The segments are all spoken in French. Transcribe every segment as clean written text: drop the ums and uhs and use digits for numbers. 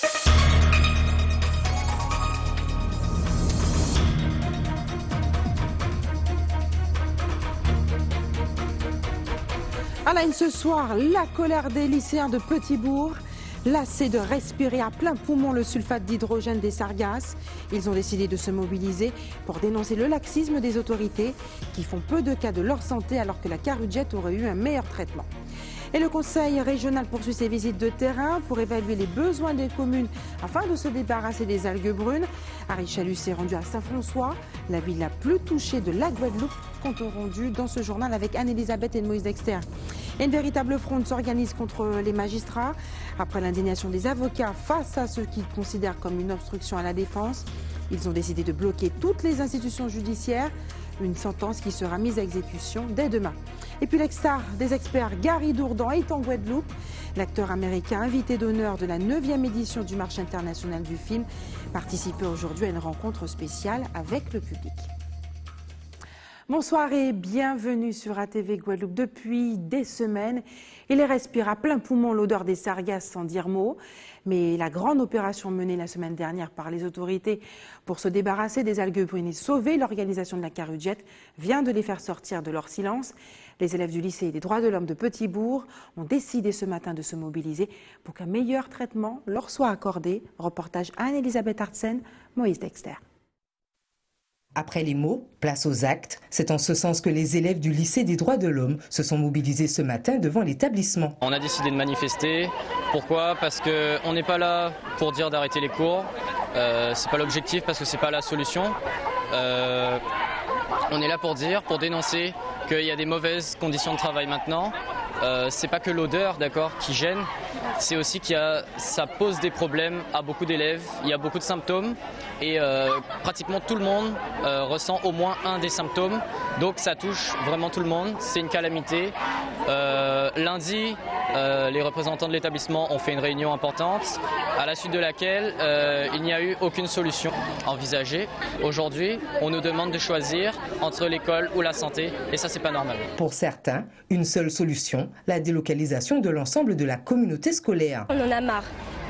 À la une ce soir, la colère des lycéens de Petit-Bourg. Lassés de respirer à plein poumon le sulfate d'hydrogène des sargasses, ils ont décidé de se mobiliser pour dénoncer le laxisme des autorités qui font peu de cas de leur santé alors que la Carudgette aurait eu un meilleur traitement. Et le conseil régional poursuit ses visites de terrain pour évaluer les besoins des communes afin de se débarrasser des algues brunes. Harry Chalus s'est rendu à Saint-François, la ville la plus touchée de la Guadeloupe, compte rendu dans ce journal avec Anne-Elisabeth et Moïse Dexter. Et une véritable fronde s'organise contre les magistrats. Après l'indignation des avocats face à ce qu'ils considèrent comme une obstruction à la défense, ils ont décidé de bloquer toutes les institutions judiciaires. Une sentence qui sera mise à exécution dès demain. Et puis l'ex-star des experts Gary Dourdan est en Guadeloupe. L'acteur américain invité d'honneur de la 9e édition du marché international du film participait aujourd'hui à une rencontre spéciale avec le public. Bonsoir et bienvenue sur ATV Guadeloupe. Depuis des semaines, il respire à plein poumon l'odeur des sargasses sans dire mot. Mais la grande opération menée la semaine dernière par les autorités pour se débarrasser des algues brunes et sauver l'organisation de la Carudgette vient de les faire sortir de leur silence. Les élèves du lycée des droits de l'homme de Petit-Bourg ont décidé ce matin de se mobiliser pour qu'un meilleur traitement leur soit accordé. Reportage Anne-Elisabeth Artsen, Moïse Dexter. Après les mots, place aux actes. C'est en ce sens que les élèves du lycée des droits de l'homme se sont mobilisés ce matin devant l'établissement. On a décidé de manifester. Pourquoi ? Parce qu'on n'est pas là pour dire d'arrêter les cours. C'est pas l'objectif parce que c'est pas la solution. On est là pour dire, pour dénoncer qu'il y a des mauvaises conditions de travail maintenant. C'est pas que l'odeur, d'accord, qui gêne. C'est aussi ça pose des problèmes à beaucoup d'élèves. Il y a beaucoup de symptômes et pratiquement tout le monde ressent au moins un des symptômes. Donc ça touche vraiment tout le monde. C'est une calamité. Lundi, les représentants de l'établissement ont fait une réunion importante à la suite de laquelle il n'y a eu aucune solution envisagée. Aujourd'hui, on nous demande de choisir entre l'école ou la santé et ça, c'est pas normal. Pour certains, une seule solution, la délocalisation de l'ensemble de la communauté scolaire. On en a marre.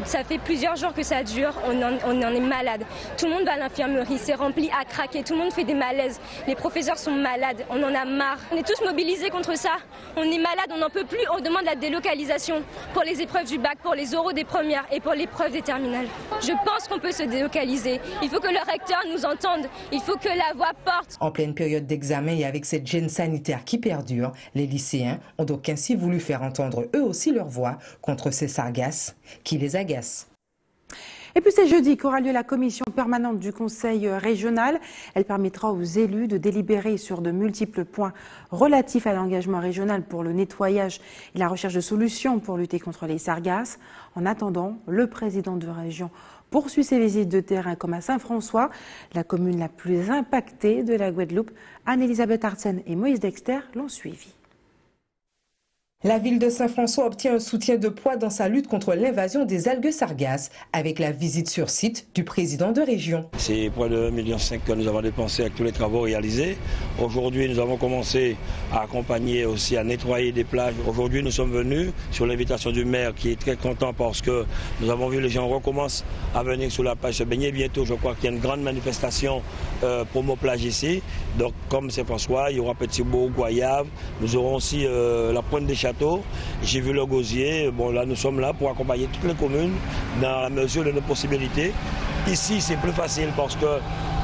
Ça fait plusieurs jours que ça dure, on en est malade. Tout le monde va à l'infirmerie, c'est rempli à craquer, tout le monde fait des malaises. Les professeurs sont malades, on en a marre. On est tous mobilisés contre ça. On est malade, on n'en peut plus, on demande la délocalisation pour les épreuves du bac, pour les oraux des premières et pour l'épreuve des terminales. Je pense qu'on peut se délocaliser. Il faut que le recteur nous entende, il faut que la voix porte. En pleine période d'examen et avec cette gêne sanitaire qui perdure, les lycéens ont donc ainsi voulu faire entendre eux aussi leur voix contre ces sargasses qui les agacent. Et puis c'est jeudi qu'aura lieu la commission permanente du Conseil régional. Elle permettra aux élus de délibérer sur de multiples points relatifs à l'engagement régional pour le nettoyage et la recherche de solutions pour lutter contre les sargasses. En attendant, le président de région poursuit ses visites de terrain comme à Saint-François, la commune la plus impactée de la Guadeloupe. Anne-Elisabeth Artsen et Moïse Dexter l'ont suivi. La ville de Saint-François obtient un soutien de poids dans sa lutte contre l'invasion des algues sargasses avec la visite sur site du président de région. C'est près de 1,5 million que nous avons dépensé avec tous les travaux réalisés. Aujourd'hui, nous avons commencé à accompagner aussi, à nettoyer des plages. Aujourd'hui, nous sommes venus sur l'invitation du maire qui est très content parce que nous avons vu les gens recommencent à venir sur la plage se baigner. Bientôt, je crois qu'il y a une grande manifestation pour nos plages ici. Donc, comme Saint-François, il y aura Petit-Bourg, Goyave. Nous aurons aussi la pointe des châteaux. J'ai vu le gosier. Bon, là, nous sommes là pour accompagner toutes les communes dans la mesure de nos possibilités. Ici, c'est plus facile parce que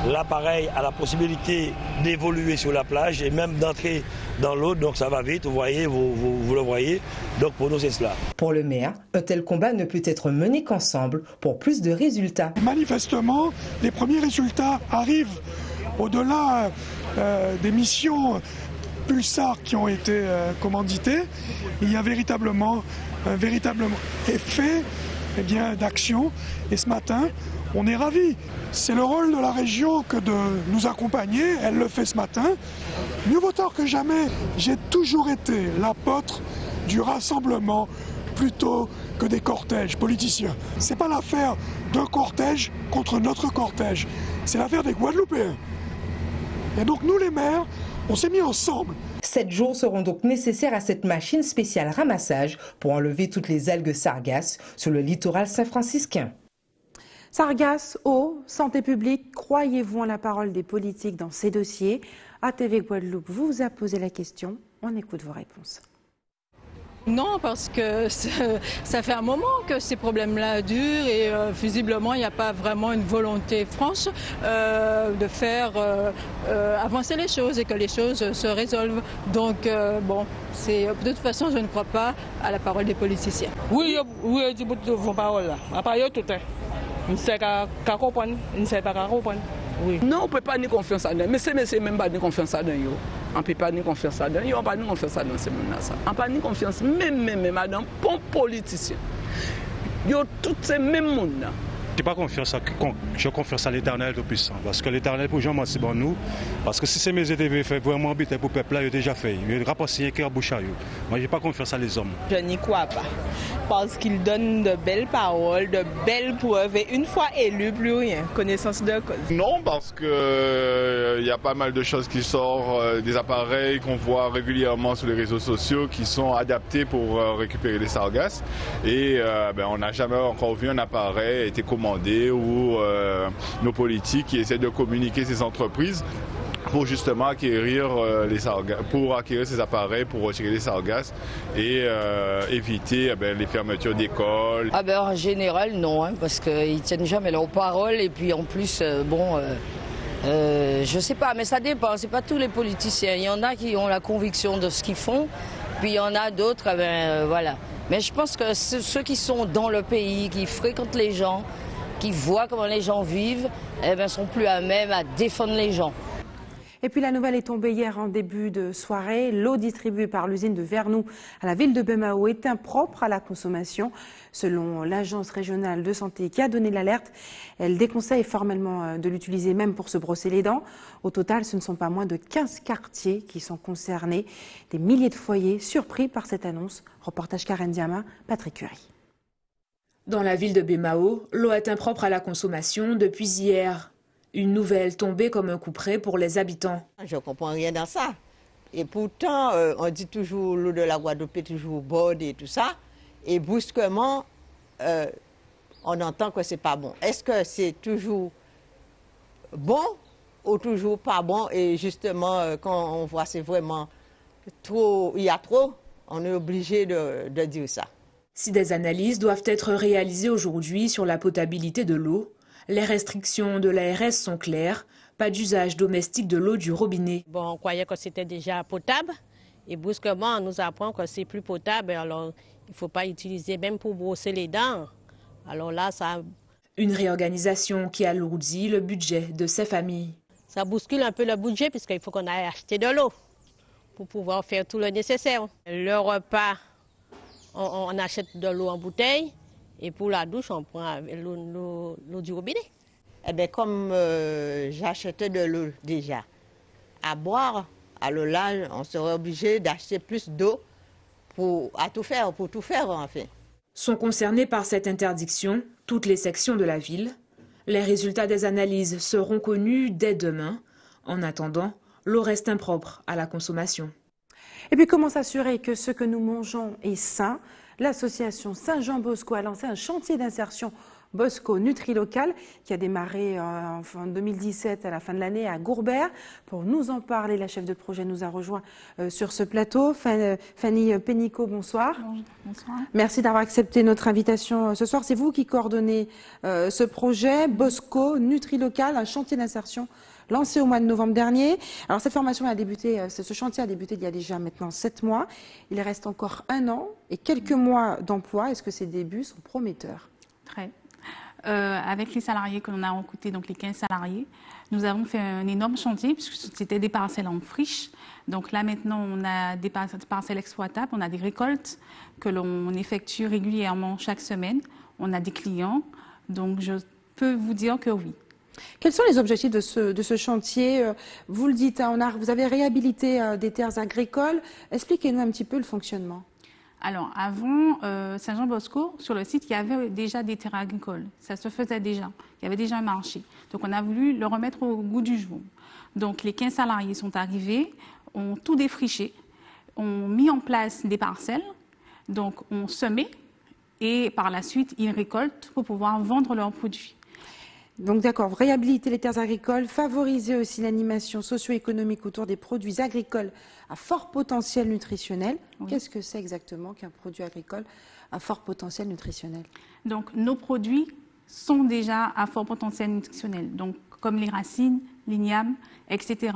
l'appareil a la possibilité d'évoluer sur la plage et même d'entrer dans l'eau. Donc, ça va vite. Vous voyez, vous le voyez. Donc, pour nous, c'est cela. Pour le maire, un tel combat ne peut être mené qu'ensemble pour plus de résultats. Manifestement, les premiers résultats arrivent au-delà des missions Pulsar qui ont été commanditées. Il y a véritablement effet d'action. Et ce matin, on est ravis. C'est le rôle de la région que de nous accompagner. Elle le fait ce matin. Mieux vaut tard que jamais, j'ai toujours été l'apôtre du rassemblement plutôt que des cortèges politiciens. C'est pas l'affaire d'un cortège contre notre cortège. C'est l'affaire des Guadeloupéens. Et donc nous les maires, on s'est mis ensemble. 7 jours seront donc nécessaires à cette machine spéciale ramassage pour enlever toutes les algues sargasses sur le littoral saint-franciscain. Sargasses, eau, santé publique, croyez-vous en la parole des politiques dans ces dossiers? ATV Guadeloupe vous a posé la question, on écoute vos réponses. Non, parce que ça fait un moment que ces problèmes-là durent et visiblement il n'y a pas vraiment une volonté franche de faire avancer les choses et que les choses se résolvent. Donc bon, de toute façon je ne crois pas à la parole des politiciens. Oui, je dis vos paroles là. À part tout le temps. Je ne sais pas comprendre, je ne sais pas comprendre. Oui. Non, on ne peut pas ni confiance à eux. Mais c'est même pas ni confiance à eux. On ne peut pas ni confiance à eux. On ne peut pas ni confiance à eux. C'est même ça. On ne peut pas ni confiance même madame, pour politiciens. Yo tous ces mêmes monde. Je n'ai pas confiance à quiconque. Je confiance à l'Éternel Tout-Puissant. Parce que l'Éternel, pour Jean, c'est bon nous. Parce que si ces mes étés fait vraiment habiter pour le peuple, là, il a déjà fait. Il n'a pas signé qu'un bouche à eux. Moi, je n'ai pas confiance à les hommes. Je n'y crois pas. Parce qu'ils donnent de belles paroles, de belles preuves. Et une fois élus, plus rien. Connaissance de cause. Non, parce que y a pas mal de choses qui sortent, des appareils qu'on voit régulièrement sur les réseaux sociaux qui sont adaptés pour récupérer les sargasses. Et on n'a jamais encore vu un appareil été commandé ou nos politiques qui essaient de communiquer ces entreprises pour justement acquérir ces appareils pour retirer les sargasses et éviter les fermetures d'écoles. En général non, parce qu'ils ne tiennent jamais leurs paroles et puis en plus je sais pas, mais ça dépend, c'est pas tous les politiciens. Il y en a qui ont la conviction de ce qu'ils font, puis il y en a d'autres, voilà. Mais je pense que ceux qui sont dans le pays, qui fréquentent les gens, qui voient comment les gens vivent, sont plus à même à défendre les gens. Et puis la nouvelle est tombée hier en début de soirée. L'eau distribuée par l'usine de Vernou à la ville de Bemao est impropre à la consommation. Selon l'agence régionale de santé qui a donné l'alerte, elle déconseille formellement de l'utiliser même pour se brosser les dents. Au total, ce ne sont pas moins de 15 quartiers qui sont concernés. Des milliers de foyers surpris par cette annonce. Reportage Karen Diama, Patrick Curie. Dans la ville de Bemao, l'eau est impropre à la consommation depuis hier. Une nouvelle tombée comme un coup près pour les habitants. Je ne comprends rien dans ça. Et pourtant, on dit toujours l'eau de la Guadeloupe est toujours bonne et tout ça. Et brusquement, on entend que c'est pas bon. Est-ce que c'est toujours bon ou toujours pas bon? Et justement, quand on voit c'est vraiment trop, il y a trop, on est obligé de dire ça. Si des analyses doivent être réalisées aujourd'hui sur la potabilité de l'eau, les restrictions de l'ARS sont claires. Pas d'usage domestique de l'eau du robinet. Bon, on croyait que c'était déjà potable et brusquement on nous apprend que c'est plus potable. Alors il ne faut pas utiliser même pour brosser les dents. Alors là, ça... Une réorganisation qui alourdit le budget de ces familles. Ça bouscule un peu le budget puisqu'il faut qu'on aille acheter de l'eau pour pouvoir faire tout le nécessaire. Le repas, on achète de l'eau en bouteille et pour la douche, on prend l'eau du robinet. Eh bien, comme j'achetais de l'eau déjà à boire, alors là, on serait obligé d'acheter plus d'eau pour tout faire en fait. Sont concernées par cette interdiction toutes les sections de la ville. Les résultats des analyses seront connus dès demain. En attendant, l'eau reste impropre à la consommation. Et puis comment s'assurer que ce que nous mangeons est sain? L'association Saint-Jean-Bosco a lancé un chantier d'insertion Bosco Nutri-Local qui a démarré en 2017 à la fin de l'année à Gourbert. Pour nous en parler, la chef de projet nous a rejoint sur ce plateau. Fanny Pénicaud, bonsoir. Bonsoir. Merci d'avoir accepté notre invitation ce soir. C'est vous qui coordonnez ce projet Bosco Nutri-Local, un chantier d'insertion lancé au mois de novembre dernier. Alors cette formation a débuté, ce chantier a débuté il y a déjà maintenant 7 mois. Il reste encore 1 an et quelques mois d'emploi. Est-ce que ces débuts sont prometteurs? Très. Avec les salariés que l'on a recrutés, donc les 15 salariés, nous avons fait un énorme chantier puisque c'était des parcelles en friche. Donc là maintenant, on a des parcelles exploitables, on a des récoltes que l'on effectue régulièrement chaque semaine. On a des clients, donc je peux vous dire que oui. Quels sont les objectifs de ce chantier? Vous le dites, vous avez réhabilité des terres agricoles. Expliquez-nous un petit peu le fonctionnement. Alors, avant Saint-Jean-Bosco, sur le site, il y avait déjà des terres agricoles. Ça se faisait déjà. Il y avait déjà un marché. Donc, on a voulu le remettre au goût du jour. Donc, les 15 salariés sont arrivés, ont tout défriché, ont mis en place des parcelles, donc ont semé et par la suite, ils récoltent pour pouvoir vendre leurs produits. Donc d'accord, réhabiliter les terres agricoles, favoriser aussi l'animation socio-économique autour des produits agricoles à fort potentiel nutritionnel. Oui. Qu'est-ce que c'est exactement qu'un produit agricole à fort potentiel nutritionnel? Donc nos produits sont déjà à fort potentiel nutritionnel, donc comme les racines, l'igname, etc.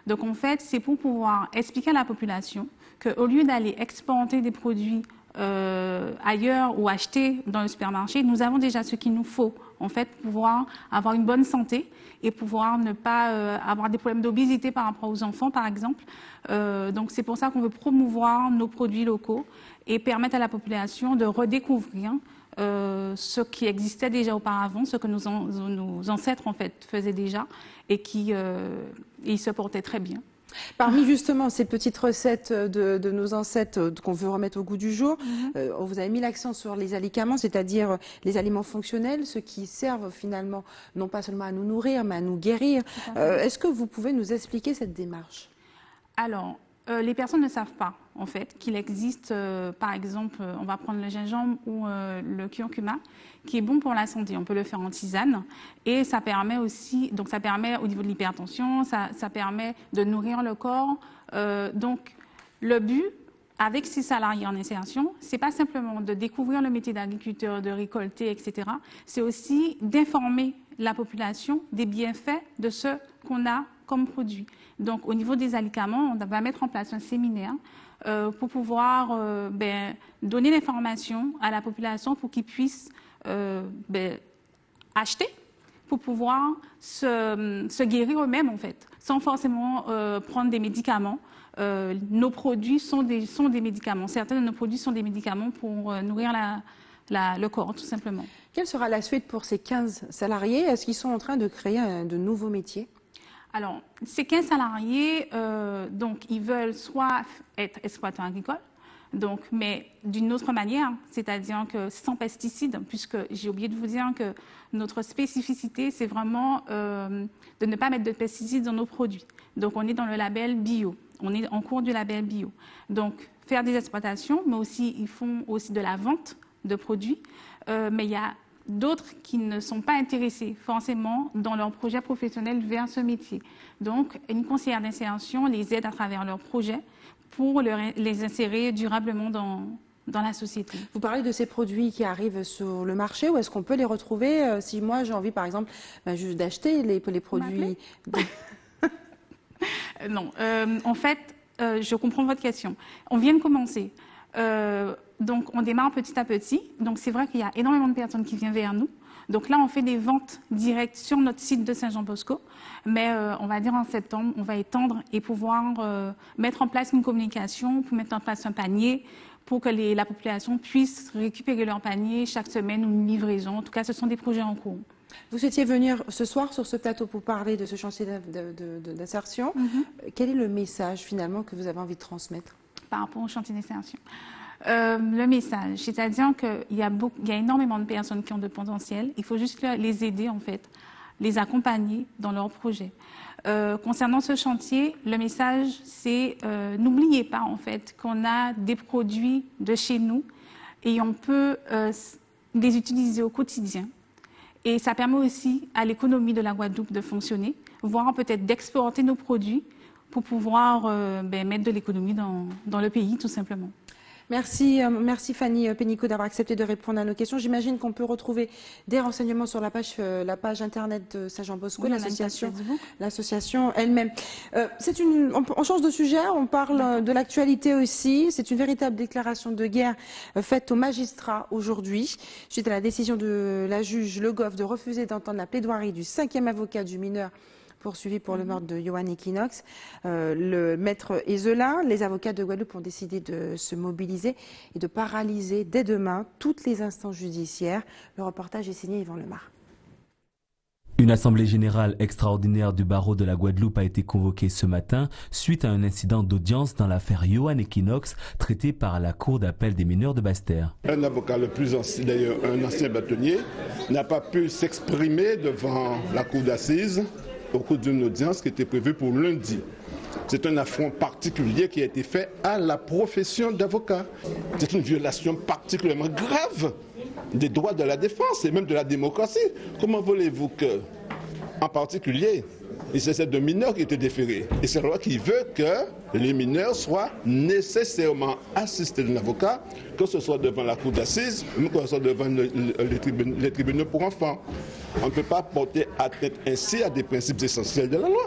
Donc en fait, c'est pour pouvoir expliquer à la population qu'au lieu d'aller exporter des produits ailleurs ou acheter dans le supermarché, nous avons déjà ce qu'il nous faut, en fait, pour pouvoir avoir une bonne santé et pouvoir ne pas avoir des problèmes d'obésité par rapport aux enfants, par exemple. Donc c'est pour ça qu'on veut promouvoir nos produits locaux et permettre à la population de redécouvrir ce qui existait déjà auparavant, ce que nos ancêtres, en fait, faisaient déjà et qui ils se portaient très bien. Parmi justement ces petites recettes de nos ancêtres qu'on veut remettre au goût du jour, vous avez mis l'accent sur les alicaments, c'est-à-dire les aliments fonctionnels, ceux qui servent finalement non pas seulement à nous nourrir, mais à nous guérir. Est-ce que vous pouvez nous expliquer cette démarche? Alors, les personnes ne savent pas, en fait, qu'il existe, par exemple, on va prendre le gingembre ou le curcuma, qui est bon pour la santé. On peut le faire en tisane et ça permet aussi, donc ça permet au niveau de l'hypertension, ça permet de nourrir le corps. Donc, le but avec ces salariés en insertion, c'est pas simplement de découvrir le métier d'agriculteur, de récolter, etc. C'est aussi d'informer la population des bienfaits de ce qu'on a comme produit. Donc, au niveau des alicaments, on va mettre en place un séminaire pour pouvoir donner l'information à la population pour qu'ils puissent acheter, pour pouvoir se guérir eux-mêmes, en fait, sans forcément prendre des médicaments. Nos produits sont des médicaments. Certains de nos produits sont des médicaments pour nourrir le corps, tout simplement. Quelle sera la suite pour ces 15 salariés? Est-ce qu'ils sont en train de créer de nouveaux métiers? Alors, ces 15 salariés, donc, ils veulent soit être exploitants agricoles, donc, mais d'une autre manière, c'est-à-dire que sans pesticides, puisque j'ai oublié de vous dire que notre spécificité, c'est vraiment de ne pas mettre de pesticides dans nos produits. Donc, on est dans le label bio. On est en cours du label bio. Donc, faire des exploitations, mais aussi, ils font aussi de la vente de produits. Mais il y a d'autres qui ne sont pas intéressés forcément dans leur projet professionnel vers ce métier. Donc, une conseillère d'insertion les aide à travers leur projet pour les insérer durablement dans la société. Vous parlez de ces produits qui arrivent sur le marché, où est-ce qu'on peut les retrouver si moi j'ai envie, par exemple, juste d'acheter les produits? Non, en fait, je comprends votre question. On vient de commencer. Donc, on démarre petit à petit. Donc, c'est vrai qu'il y a énormément de personnes qui viennent vers nous. Donc là, on fait des ventes directes sur notre site de Saint-Jean-Bosco. Mais on va dire en septembre, on va étendre et pouvoir mettre en place une communication, pour mettre en place un panier pour que la population puisse récupérer leur panier chaque semaine ou une livraison. En tout cas, ce sont des projets en cours. Vous souhaitiez venir ce soir sur ce plateau pour parler de ce chantier d'insertion. Quel est le message finalement que vous avez envie de transmettre par rapport au chantier d'insertion? Le message, c'est-à-dire qu'il y a énormément de personnes qui ont de potentiel. Il faut juste les aider, en fait, les accompagner dans leurs projets. Concernant ce chantier, le message, c'est n'oubliez pas, en fait, qu'on a des produits de chez nous et on peut les utiliser au quotidien. Et ça permet aussi à l'économie de la Guadeloupe de fonctionner, voire peut-être d'exporter nos produits pour pouvoir mettre de l'économie dans le pays, tout simplement. Merci Fanny Pénicaud d'avoir accepté de répondre à nos questions. J'imagine qu'on peut retrouver des renseignements sur la page internet de Saint-Jean-Bosco, l'association elle-même. On change de sujet, on parle de l'actualité aussi. C'est une véritable déclaration de guerre faite aux magistrats aujourd'hui, suite à la décision de la juge Le Goff de refuser d'entendre la plaidoirie du 5e avocat du mineur poursuivi pour le meurtre de Yohan Equinox, le maître Ezelin. Les avocats de Guadeloupe ont décidé de se mobiliser et de paralyser dès demain toutes les instances judiciaires. Le reportage est signé Yvan Lemar. Une assemblée générale extraordinaire du barreau de la Guadeloupe a été convoquée ce matin suite à un incident d'audience dans l'affaire Yohan Equinox traitée par la Cour d'appel des mineurs de Basse-Terre. Un avocat, le plus ancien, d'ailleurs un ancien bâtonnier, n'a pas pu s'exprimer devant la cour d'assises au cours d'une audience qui était prévue pour lundi. C'est un affront particulier qui a été fait à la profession d'avocat. C'est une violation particulièrement grave des droits de la défense et même de la démocratie. Comment voulez-vous que, en particulier, il s'agit de mineurs qui étaient déférés. Et c'est la loi qui veut que les mineurs soient nécessairement assistés d'un avocat, que ce soit devant la cour d'assises, ou que ce soit devant les tribunaux pour enfants. On ne peut pas porter atteinte ainsi à des principes essentiels de la loi.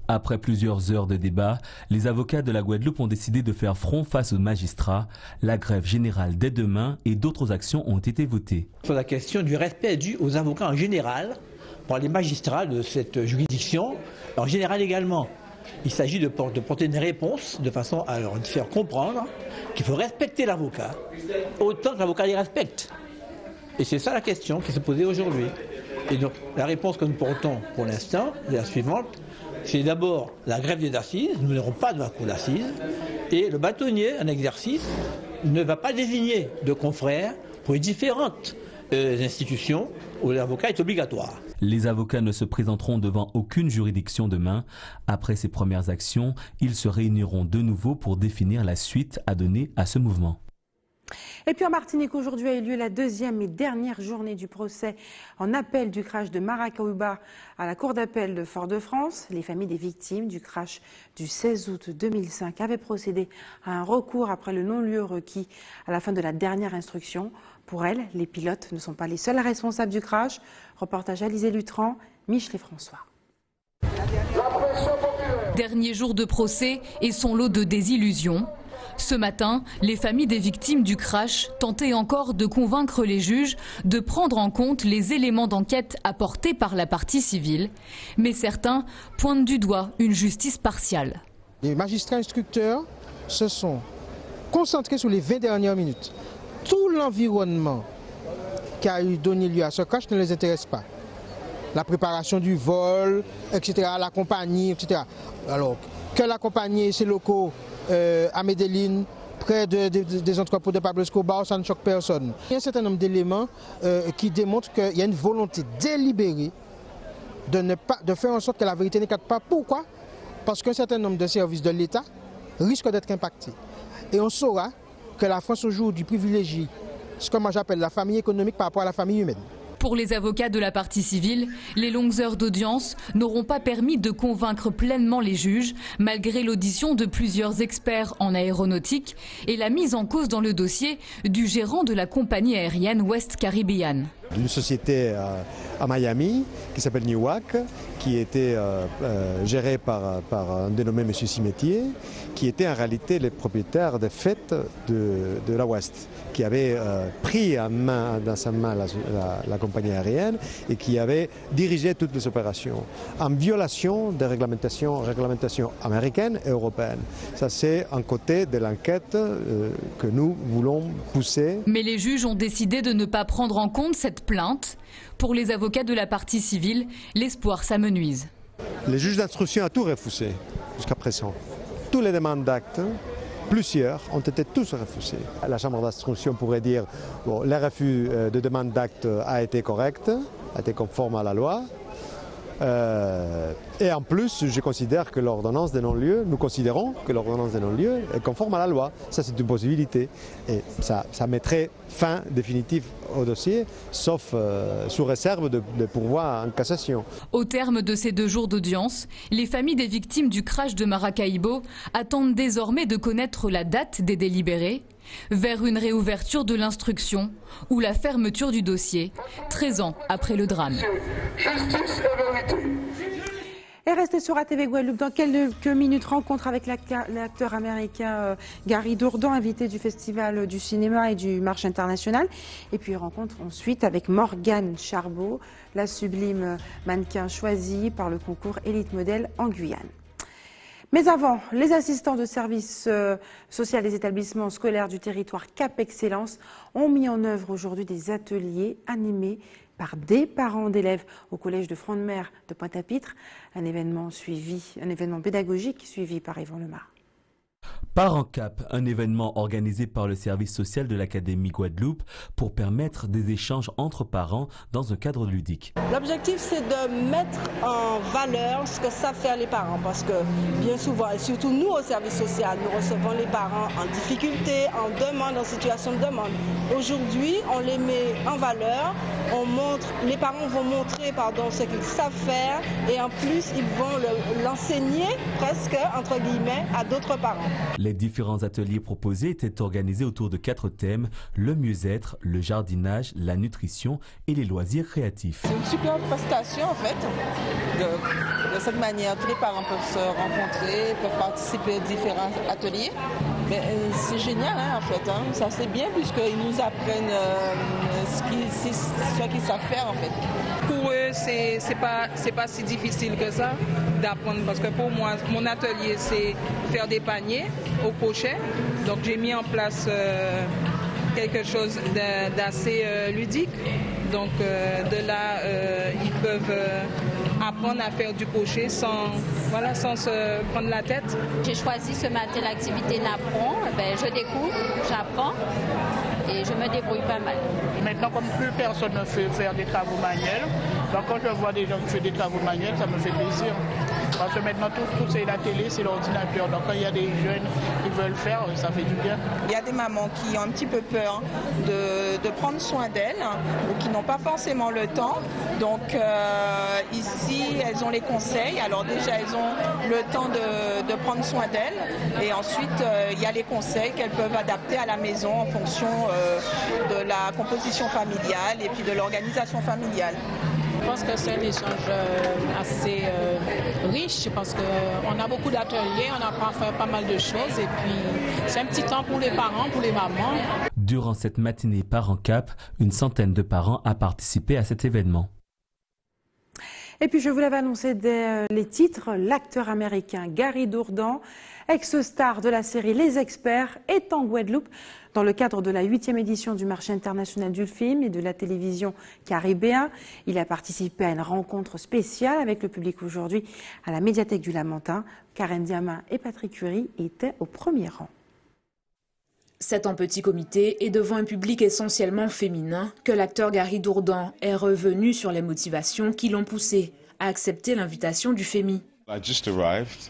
Après plusieurs heures de débat, les avocats de la Guadeloupe ont décidé de faire front face aux magistrats. La grève générale dès demain et d'autres actions ont été votées. Sur la question du respect dû aux avocats en général, par les magistrats de cette juridiction, en général également. Il s'agit de porter une réponse de façon à leur faire comprendre qu'il faut respecter l'avocat autant que l'avocat les respecte. Et c'est ça la question qui s'est posée aujourd'hui. Et donc la réponse que nous portons pour l'instant est la suivante. C'est d'abord la grève des assises, nous n'irons pas de la cour d'assises, et le bâtonnier en exercice ne va pas désigner de confrères pour les différentes institutions où l'avocat est obligatoire. Les avocats ne se présenteront devant aucune juridiction demain. Après ces premières actions, ils se réuniront de nouveau pour définir la suite à donner à ce mouvement. Et puis en Martinique, aujourd'hui a eu lieu la deuxième et dernière journée du procès en appel du crash de Maracaibo à la Cour d'appel de Fort-de-France. Les familles des victimes du crash du 16 août 2005 avaient procédé à un recours après le non-lieu requis à la fin de la dernière instruction. Pour elles, les pilotes ne sont pas les seuls responsables du crash. Reportage Alizé Lutran, Michelet François. Dernier jour de procès et son lot de désillusions. Ce matin, les familles des victimes du crash tentaient encore de convaincre les juges de prendre en compte les éléments d'enquête apportés par la partie civile. Mais certains pointent du doigt une justice partiale. Les magistrats instructeurs se sont concentrés sur les 20 dernières minutes. Tout l'environnement qui a donné lieu à ce crash ne les intéresse pas. La préparation du vol, etc., la compagnie, etc. Alors, que la compagnie et ses locaux à Medellín, près des entrepôts de Pablo Escobar, ça ne choque personne. Il y a un certain nombre d'éléments qui démontrent qu'il y a une volonté délibérée de faire en sorte que la vérité n'éclate pas. Pourquoi? Parce qu'un certain nombre de services de l'État risquent d'être impactés. Et on saura que la France aujourd'hui privilégie ce que moi j'appelle la famille économique par rapport à la famille humaine. Pour les avocats de la partie civile, les longues heures d'audience n'auront pas permis de convaincre pleinement les juges, malgré l'audition de plusieurs experts en aéronautique et la mise en cause dans le dossier du gérant de la compagnie aérienne West Caribbean. D'une société à Miami qui s'appelle Newark, qui était gérée par un dénommé M. Cimetier, qui était en réalité le propriétaire des fêtes de la West, qui avait pris dans sa main la compagnie aérienne et qui avait dirigé toutes les opérations en violation des réglementations américaines et européennes. Ça, c'est un côté de l'enquête que nous voulons pousser. Mais les juges ont décidé de ne pas prendre en compte cette plainte. Pour les avocats de la partie civile, l'espoir s'amenuise. Les juges d'instruction ont tout refusé jusqu'à présent. Toutes les demandes d'actes, plusieurs, ont été tous refusés. La chambre d'instruction pourrait dire bon, le refus de demande d'acte a été correct, a été conforme à la loi. Et en plus, je considère que l'ordonnance de non-lieu, nous considérons que l'ordonnance de non-lieu est conforme à la loi. Ça, c'est une possibilité. Et ça mettrait fin définitive au dossier, sauf sous réserve de pourvoi en cassation. Au terme de ces 2 jours d'audience, les familles des victimes du crash de Maracaibo attendent désormais de connaître la date des délibérés, vers une réouverture de l'instruction ou la fermeture du dossier, 13 ans après le drame. Justice et vérité. Et restez sur ATV Guadeloupe. Dans quelques minutes, rencontre avec l'acteur américain Gary Dourdan, invité du Festival du cinéma et du Marché international. Et puis rencontre ensuite avec Morgane Charbot, la sublime mannequin choisie par le concours Élite Modèle en Guyane. Mais avant, les assistants de service social des établissements scolaires du territoire Cap Excellence ont mis en œuvre aujourd'hui des ateliers animés par des parents d'élèves au collège de Front-de-Mer de Pointe-à-Pitre, un événement pédagogique suivi par Yvon Lemar. Parents Cap, un événement organisé par le service social de l'Académie Guadeloupe pour permettre des échanges entre parents dans un cadre ludique. L'objectif, c'est de mettre en valeur ce que savent faire les parents parce que bien souvent, et surtout nous au service social, nous recevons les parents en difficulté, en demande, en situation de demande. Aujourd'hui, on les met en valeur, les parents vont montrer ce qu'ils savent faire et en plus, ils vont l'enseigner presque, entre guillemets, à d'autres parents. Les différents ateliers proposés étaient organisés autour de 4 thèmes, le mieux-être, le jardinage, la nutrition et les loisirs créatifs. C'est une super prestation en fait. De cette manière, tous les parents peuvent se rencontrer, peuvent participer à différents ateliers. Mais c'est génial en fait, ça c'est bien puisqu'ils nous apprennent ce qu'ils savent faire en fait. Pour eux, c'est pas si difficile que ça d'apprendre parce que pour moi, mon atelier c'est faire des paniers au crochet. Donc j'ai mis en place quelque chose d'assez ludique. Donc de là, ils peuvent apprendre à faire du crochet sans se prendre la tête. J'ai choisi ce matin l'activité Napron. Je découvre, j'apprends et je me débrouille pas mal. Maintenant, comme plus personne ne fait faire des travaux manuels, donc quand je vois des gens qui font des travaux manuels, ça me fait plaisir. Parce que maintenant, tout c'est la télé, c'est l'ordinateur. Donc quand il y a des jeunes qui veulent faire, ça fait du bien. Il y a des mamans qui ont un petit peu peur de prendre soin d'elles ou qui n'ont pas forcément le temps. Donc ici, elles ont les conseils. Alors déjà, elles ont le temps de prendre soin d'elles. Et ensuite, il y a les conseils qu'elles peuvent adapter à la maison en fonction de la composition familiale et puis de l'organisation familiale. Je pense que c'est un échange assez riche parce qu'on a beaucoup d'ateliers, on apprend à faire pas mal de choses et puis c'est un petit temps pour les parents, pour les mamans. Durant cette matinée Parents Cap, une centaine de parents a participé à cet événement. Et puis je vous l'avais annoncé dès les titres, l'acteur américain Gary Dourdan, ex-star de la série Les Experts, est en Guadeloupe dans le cadre de la 8e édition du marché international du film et de la télévision caribéen. Il a participé à une rencontre spéciale avec le public aujourd'hui à la médiathèque du Lamentin. Karen Diama et Patrick Curie étaient au premier rang. C'est en petit comité et devant un public essentiellement féminin que l'acteur Gary Dourdan est revenu sur les motivations qui l'ont poussé à accepter l'invitation du FEMI. I just arrived.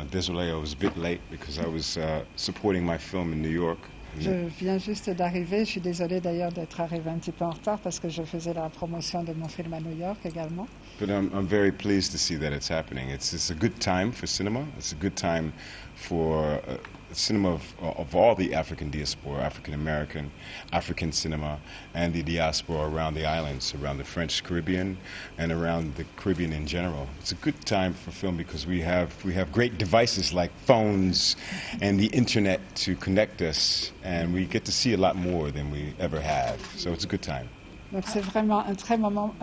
Désolé, I was a bit late because I was supporting my film in New York. Je viens juste d'arriver. Je suis désolée d'ailleurs d'être arrivée un petit peu en retard parce que je faisais la promotion de mon film à New York également. But I'm very pleased to see that it's happening. It's a good time for cinema. It's a good time for cinema of all the African diaspora, African American, African cinema, and the diaspora around the islands, around the French Caribbean, and around the Caribbean in general. It's a good time for film because we have great devices like phones and the internet to connect us, and we get to see a lot more than we ever have. So it's a good time. Donc c'est vraiment un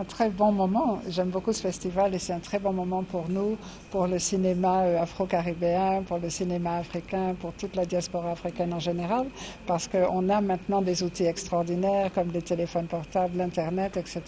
très bon moment. J'aime beaucoup ce festival et c'est un très bon moment pour nous, pour le cinéma afro-caribéen, pour le cinéma africain, pour toute la diaspora africaine en général, parce qu'on a maintenant des outils extraordinaires comme les téléphones portables, l'Internet, etc.,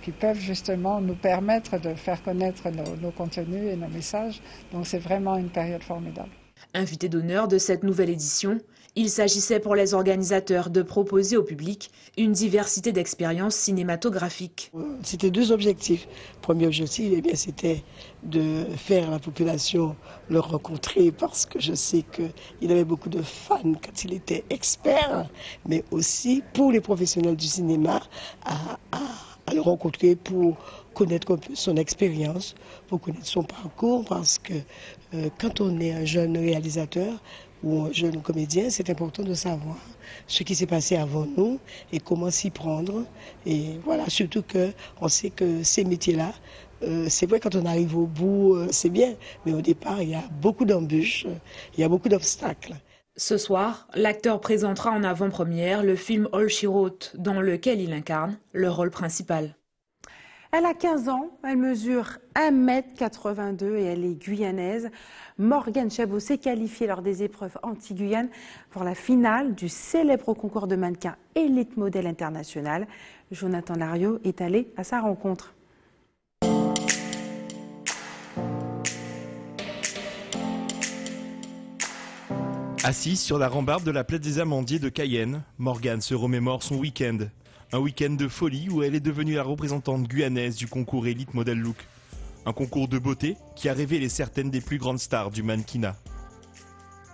qui peuvent justement nous permettre de faire connaître nos contenus et nos messages. Donc c'est vraiment une période formidable. Invité d'honneur de cette nouvelle édition, il s'agissait pour les organisateurs de proposer au public une diversité d'expériences cinématographiques. C'était 2 objectifs. Le premier objectif, c'était de faire la population le rencontrer parce que je sais qu'il avait beaucoup de fans quand il était expert, mais aussi pour les professionnels du cinéma à le rencontrer pour connaître un peu son expérience, pour connaître son parcours, parce que quand on est un jeune réalisateur ou un jeune comédien, c'est important de savoir ce qui s'est passé avant nous et comment s'y prendre. Et voilà, surtout qu'on sait que ces métiers-là, c'est vrai quand on arrive au bout, c'est bien, mais au départ, il y a beaucoup d'embûches, il y a beaucoup d'obstacles. Ce soir, l'acteur présentera en avant-première le film All She Wrote, dans lequel il incarne le rôle principal. Elle a 15 ans, elle mesure 1,82 m et elle est guyanaise. Morgane Chabot s'est qualifiée lors des épreuves anti-Guyane pour la finale du célèbre concours de mannequins Elite Model International. Jonathan Lariot est allé à sa rencontre. Assise sur la rambarde de la Plaine des Amandiers de Cayenne, Morgane se remémore son week-end. Un week-end de folie où elle est devenue la représentante guyanaise du concours Elite Model Look. Un concours de beauté qui a révélé certaines des plus grandes stars du mannequinat.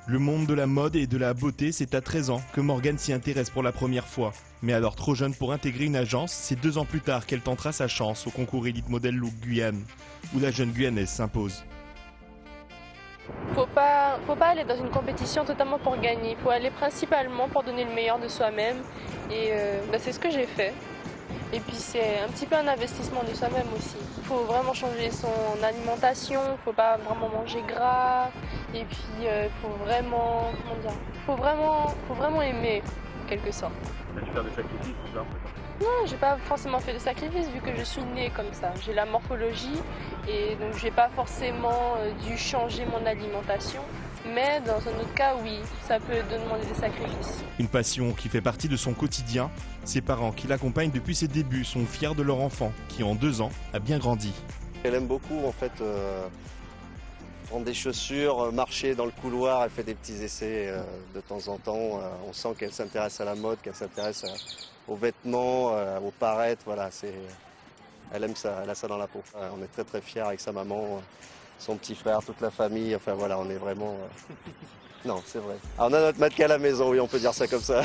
Le monde de la mode et de la beauté, c'est à 13 ans que Morgane s'y intéresse pour la première fois. Mais alors trop jeune pour intégrer une agence, c'est 2 ans plus tard qu'elle tentera sa chance au concours Elite Model Look Guyane, où la jeune Guyanaise s'impose. Faut pas aller dans une compétition totalement pour gagner. Il faut aller principalement pour donner le meilleur de soi-même. Et c'est ce que j'ai fait. Et puis c'est un petit peu un investissement de soi-même aussi. Il faut vraiment changer son alimentation. Il faut pas vraiment manger gras. Et puis il faut vraiment aimer en quelque sorte. As-tu fait des sacrifices pour ça? Non, j'ai pas forcément fait de sacrifice vu que je suis née comme ça. J'ai la morphologie et donc j'ai pas forcément dû changer mon alimentation. Mais dans un autre cas, oui, ça peut demander des sacrifices. Une passion qui fait partie de son quotidien. Ses parents qui l'accompagnent depuis ses débuts sont fiers de leur enfant qui en 2 ans a bien grandi. Elle aime beaucoup en fait prendre des chaussures, marcher dans le couloir, elle fait des petits essais de temps en temps. On sent qu'elle s'intéresse à la mode, qu'elle s'intéresse aux vêtements, aux parettes, voilà, elle aime ça, elle a ça dans la peau. On est très très fiers avec sa maman, son petit frère, toute la famille, enfin voilà, on est vraiment... Non, c'est vrai. Alors, on a notre mannequin à la maison, oui, on peut dire ça comme ça.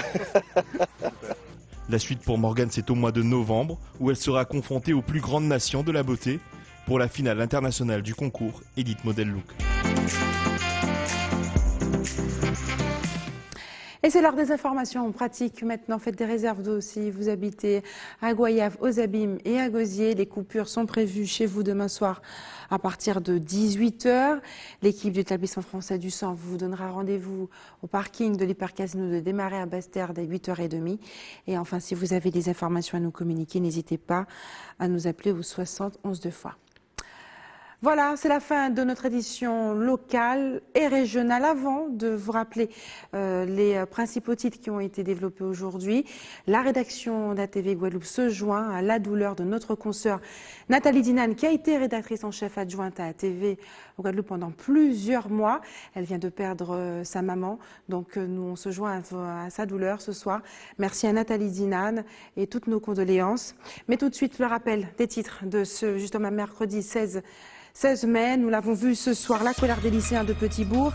La suite pour Morgane, c'est au mois de novembre, où elle sera confrontée aux plus grandes nations de la beauté pour la finale internationale du concours Elite Model Look. Et c'est l'heure des informations pratiques. Maintenant, faites des réserves d'eau si vous habitez à Goyave, aux Abîmes et à Gosier. Les coupures sont prévues chez vous demain soir à partir de 18h. L'équipe du établissement français du sang vous donnera rendez-vous au parking de l'Hypercasino de démarrer à Basse-Terre dès 8h30. Et enfin, si vous avez des informations à nous communiquer, n'hésitez pas à nous appeler au 60 11 2 fois. Voilà, c'est la fin de notre édition locale et régionale. Avant de vous rappeler les principaux titres qui ont été développés aujourd'hui, la rédaction d'ATV Guadeloupe se joint à la douleur de notre consoeur Nathalie Dinan, qui a été rédactrice en chef adjointe à ATV Guadeloupe pendant plusieurs mois. Elle vient de perdre sa maman, donc nous on se joint à sa douleur ce soir. Merci à Nathalie Dinan et toutes nos condoléances. Mais tout de suite, le rappel des titres de ce justement mercredi 16 mai, nous l'avons vu ce soir, la colère des lycéens de Petit-Bourg.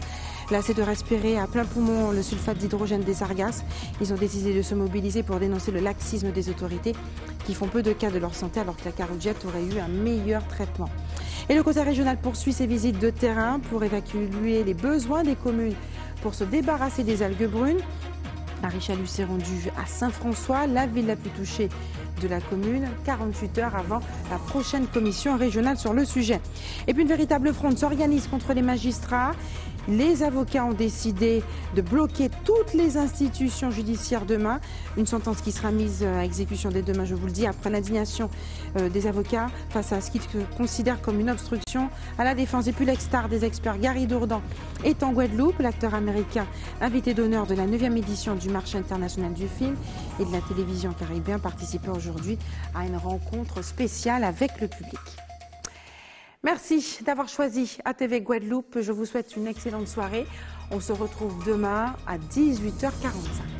Lassés de respirer à plein poumon le sulfate d'hydrogène des sargasses, ils ont décidé de se mobiliser pour dénoncer le laxisme des autorités qui font peu de cas de leur santé alors que la carougette aurait eu un meilleur traitement. Et le conseil régional poursuit ses visites de terrain pour évacuer les besoins des communes pour se débarrasser des algues brunes. Marie Chalut s'est rendue à Saint-François, la ville la plus touchée de la commune, 48 heures avant la prochaine commission régionale sur le sujet. Et puis une véritable fronde s'organise contre les magistrats. Les avocats ont décidé de bloquer toutes les institutions judiciaires demain. Une sentence qui sera mise à exécution dès demain, je vous le dis, après l'indignation des avocats face à ce qu'ils considèrent comme une obstruction à la défense. Et puis l'ex-star des experts, Gary Dourdan, est en Guadeloupe. L'acteur américain, invité d'honneur de la 9e édition du marché international du film et de la télévision caribéen, participait aujourd'hui à une rencontre spéciale avec le public. Merci d'avoir choisi ATV Guadeloupe. Je vous souhaite une excellente soirée. On se retrouve demain à 18h45.